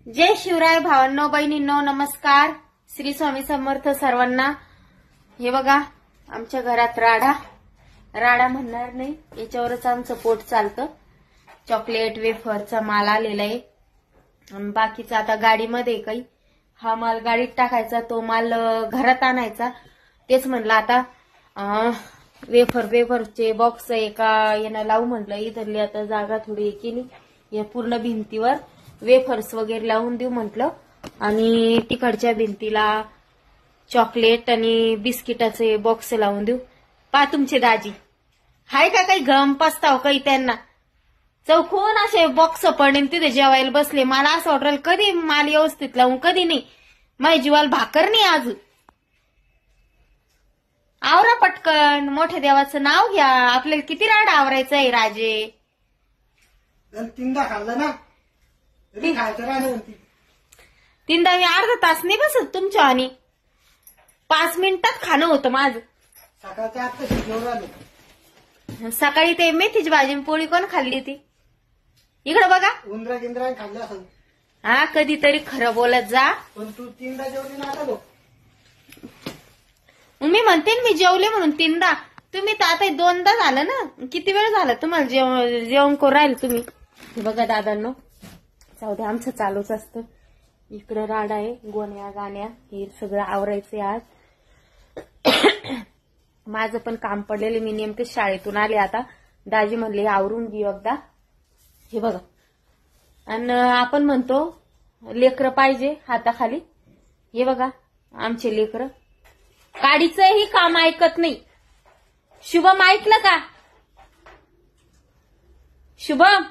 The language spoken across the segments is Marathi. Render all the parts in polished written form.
जय शिवराय भावांनो बहिणींनो नमस्कार। श्री स्वामी समर्थ सर्वांना। हे बघा आमच्या घरात राडा म्हणणार नाही, याच्यावरच आमचं पोट चालतं। चॉकलेट वेफरचा माल आलेला आहे आणि बाकीचा आता गाडीमध्ये काही हा माल गाडीत टाकायचा, तो माल घरात आणायचा। तेच म्हणलं आता वेफरचे बॉक्स एका यानं लावू म्हटलं। इथली आता जागा थोडी केली, या पूर्ण भिंतीवर वेफर्स वगैरे लावून देऊ म्हटलं आणि तिकडच्या भिंतीला चॉकलेट आणि बिस्किटाचे बॉक्स लावून देऊ। पा तुमचे दाजी हाय का काही गम पस्ताव काही त्यांना चौकून असे बॉक्स पडून तिथे जेवायला बसले। मला असं वाटलं कधी माल व्यवस्थित लावून कधी नाही, माझ्या जीवाला भाकर नाही आज। आवरा पटकन, मोठ्या देवाचं नाव घ्या, आपल्याला किती राड आवरायचं आहे राजे। तीनदा खाल्लं ना तरी खायचं राहिलं म्हणती। तीनदा मी अर्धा तास नाही बसत तुमच्या आणि 5 मिनिटात खाणं होतं माझं। सकाळच्या आत कशी घेऊन आलो। सकाळी ते मेथीची भाजी पोळी कोण खाल्ली होती? इकडे बघा, उंदरा खाल्लं असं। हा कधीतरी खरं बोलत जा। पण तू तीनदा जेवली ना आता बघ। मी म्हणते ना मी जेवले म्हणून तीनदा, तुम्ही तर आता 2दा झालं ना। किती वेळ झाला तुम्हाला जेवण करून राहिलं तुम्ही? बघा दादांनो, जाऊ दे आमचं चालूच असतं। इकडे राडा आहे, गोण्या गाण्या हे सगळं आवरायचंय आज। माझं पण काम पडलेलं, मी नेमके शाळेतून आले आता। दाजी म्हणले आवरून घेऊ एकदा। हे बघा, आणि आपण म्हणतो लेकरं पाहिजे हाताखाली। हे बघा आमचे लेकरं काडीचंही काम ऐकत नाही। शुभम ऐकलं का? शुभम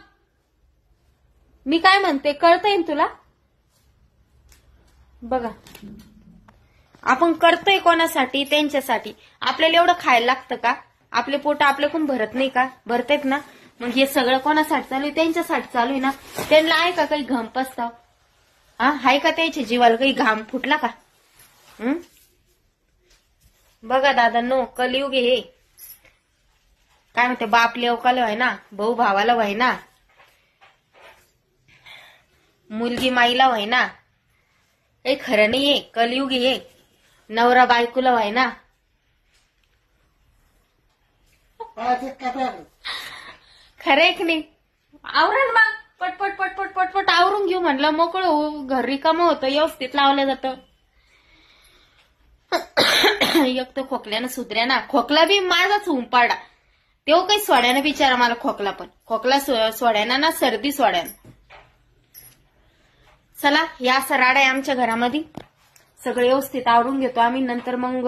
मी काय म्हणते कळतंय ना तुला? बघा आपण करतोय कोणासाठी? त्यांच्यासाठी। आपल्याला एवढं खायला लागतं का? आपले पोट आपल्याकडून भरत नाही का? भरतेत ना। मग हे सगळं कोणासाठी चालू आहे? त्यांच्यासाठी चालू आहे ना। त्यांना आहे का काही घाम पस्ताव? हाय का त्यांच्या जीवाला काही घाम फुटला का? बघा दादांनो, कलियुग हे काय म्हणते, बाप लेवकाला व्हाय ना, भाऊ भावाला व्हाय ना, मुलगी माईला व्हाय ना। काही खरं नाहीये, कलियुग हे नवरा बायकोला व्हाय ना। खरंय की नाही? आवरण मग पटपट पटपट पटपट आवरून घेऊ म्हणलं, मोकळं घर रिकामं होतं, व्यवस्थित लावलं जातं। एक तर खोकल्यानं सुधऱ्या ना, खोकला बी माझाच होऊन पाडा। तेव्हा काही सोड्यानं बिचारा मला खोकला, पण खोकला सोड्याना ना, सर्दी सोड्यानं। चला या असं राडा आहे आमच्या घरामध्ये, सगळं व्यवस्थित आवरून घेतो आम्ही। नंतर मग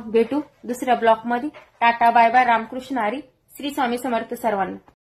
भेटू दुसऱ्या ब्लॉक मध्ये। Tata bye bye, Ramkrishna Hari, Shri Swami Samarth सर्वांना।